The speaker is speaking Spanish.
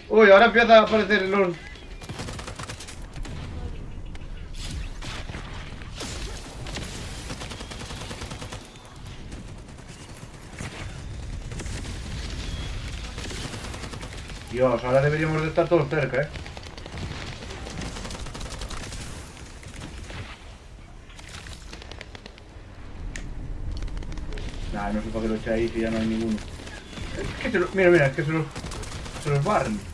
Uy, ahora empieza a aparecer los... Dios, ahora deberíamos de estar todos cerca, ¿eh? Nah, no sé para qué lo echáis si ya no hay ninguno. Es que se los... Mira, mira, es que se los barren.